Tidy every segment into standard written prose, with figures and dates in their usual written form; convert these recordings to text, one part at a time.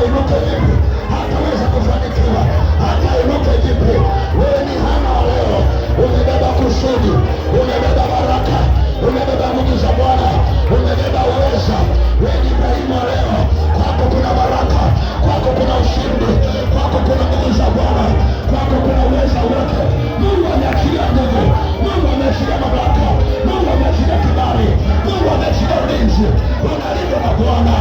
inuke vipi, hataweza kufanikiwa, hata inuke vipi. Wewe ni Hana wa leo, umebeba kusudi, umebeba baraka, umebeba nguvu za Bwana, umebeba uweza. Wewe ni Ibrahimu wa leo, kwako kuna baraka, kwako kuna ushindi, kwako kuna nguvu za Bwana, kwako kuna uweza wote. Mungu ameachilia nguvu, Mungu ameachilia mamlaka, Mungu ameachilia kibali, Mungu ameachilia ulinzi. Unalindwa na Bwana,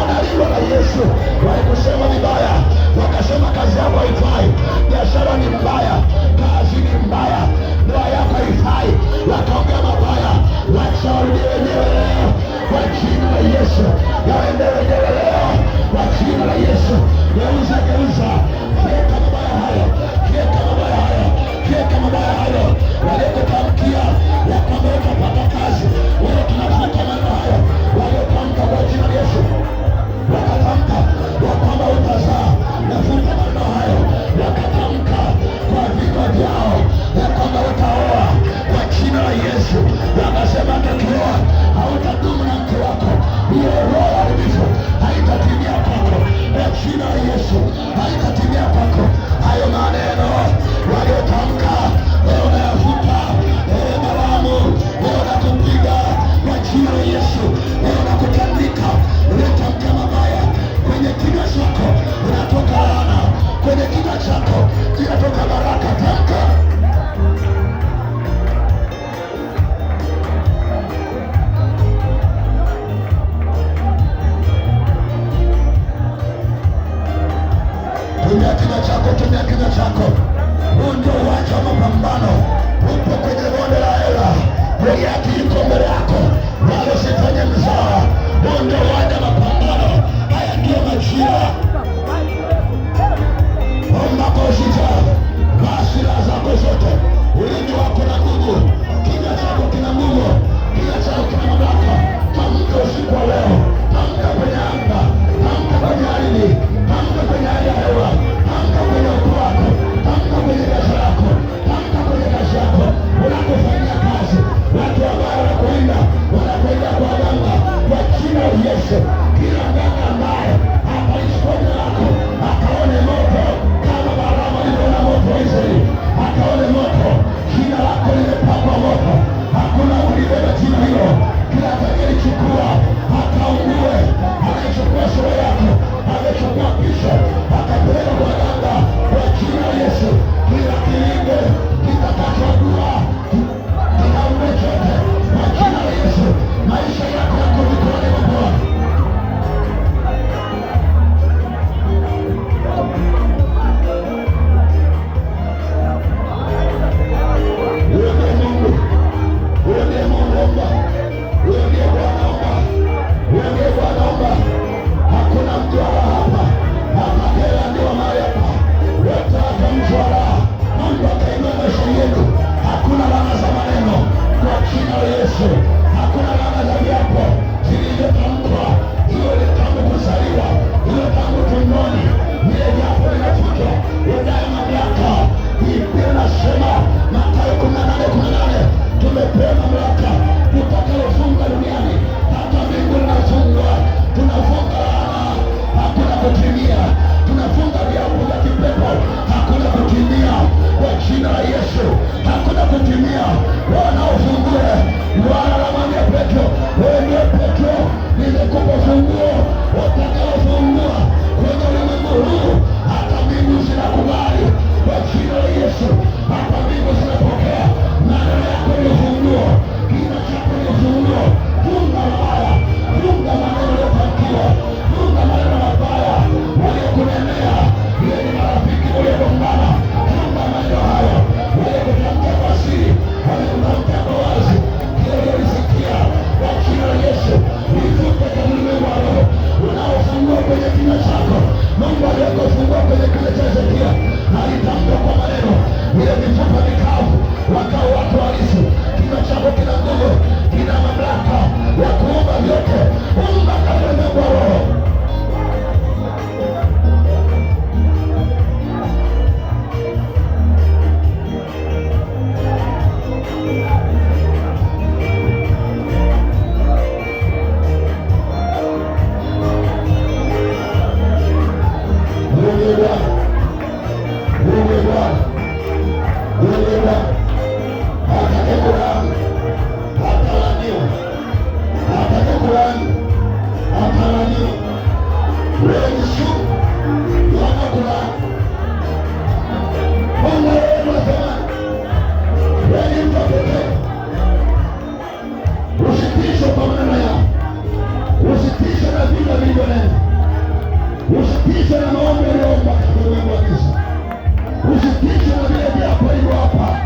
unalindwa na Yesu. Walikusema vibaya, wakasema kazi yako haifai, biashara ni mbaya, kazi ni mbaya, ndoa yako haifai, wakaongea mabaya, wacha warudie wenyewe leo kwa jina la Yesu. Yaende wenyewe leo kwa jina la Yesu. Geuza, geuza, kieka mabaya hayo, kieka mabaya hayo, kieka mabaya hayo. Waliokutamkia ya kwamba utapata kazi, wewe tunafuta maneno hayo. Waliotamka kwa jina la Yesu, wakatamka ya kwamba utazaa, nafuta maneno hayo. Wakatamka kwa vinywa vyao ya kwamba utaoa, kwa jina la Yesu. Wakasema takioa, hautadumu na mke wako. Hiyo roho ya uharibifu haitatimia kwako, kwa jina la Yesu, haitatimia kwako. Hayo maneno waliotamka leo nayafuta. Balamu leo nakupiga kwa jina la Yesu. Leo nakutandika, unatamka mabaya kwenye kinywa chako, unatoka laana kwenye kinywa chako, inatoka baraka. Tamka. Tumia kinywa chako, tumia kinywa chako. Huu ndio uwanja wa mapambano. Upo kwenye bonde la hela, Goliathi yuko mbele yako, wala usifanye mzaha. Huu ndio uwanja wa mapambano. Haya ndio majira. Omba kwa ushujaa, vaa silaha zako zote. Ulimi wako na nguvu, kinywa chako kina nguvu, kinywa chako kina mamlaka. Tamka usiku wa leo, tamka kwenye anga, tamka kwenye ardhi, tamka kwenye hali ya hewa, tamka kwenye ukoo wako, tamka kwenye biashara yako, tamka kwenye kazi yako, unakofanyia kazi. Watu ambao wanakwenda kwa waganga, kwa jina la Yesu, kila mganga ambaye ataishi kwa jina lako akaone moto kama Balaamu alivyoona moto wa Israeli, akaone moto. Jina lako limepakwa moto, hakuna kulibeba jina hilo. Kila atakayelichukua akaungue, anayechukua sura yako, amechukua picha, akapeleka kwa waganga, kwa jina la Yesu. Kila kilinge kitakachoadua kinaumbe chote kwa jina la Yesu. Maisha yako yako mikononi mwa Bwana. Huyo ndiye Mungu, huyo ndiye Mungu. Omba, huyo ndiye Bwana. Omba, huyo ndiye Bwana. Omba. Hakuna mtu wala hapa atakayeambiwa mahali hapa wote watamjua raha. Mungu akainua maisha yenu. Hakuna laana za maneno kwa jina la Yesu. Hakuna laana za viapo zilizotamkwa, hiyo ile tangu kuzaliwa, hiyo tangu tumboni, ile viapo vinafutwa. Unayo mamlaka. Biblia inasema Mathayo 18:18, tumepewa mamlaka tutakalofunga duniani hata mbinguni inafungwa. Tunafunga laana, hakuna kutimia. Tunafunga viapo vya kipepo, hakuna kutimia kwa jina la Yesu, hakuna kutimia. Wanaofungue Bwana anamwambia Petro, wewe ndiye Petro, nimekupa funguo utakaofungua kwenye ulimwengu huu, hata mbingu zinakubali kwa jina la Yesu. Hata mbingu zinapokea maneno yako ni ufunguo, kinywa chako ni ufunguo. Funga mabaya, funga maneno yaliyotamkiwa, funga maneno mabaya waliokunenea. Ile ni marafiki waliogombana, funga maneno hayo. Waliokutamkia kwa siri, waliokutamkia kwa wazi, kile ulisikia kwa jina la Yesu, nifute kwa ulimwengu wa roho unaofungua kwenye Usipite na maombi uliomba katika ulimwengu wa giza. Usipite na vile viapo hivyo hapa.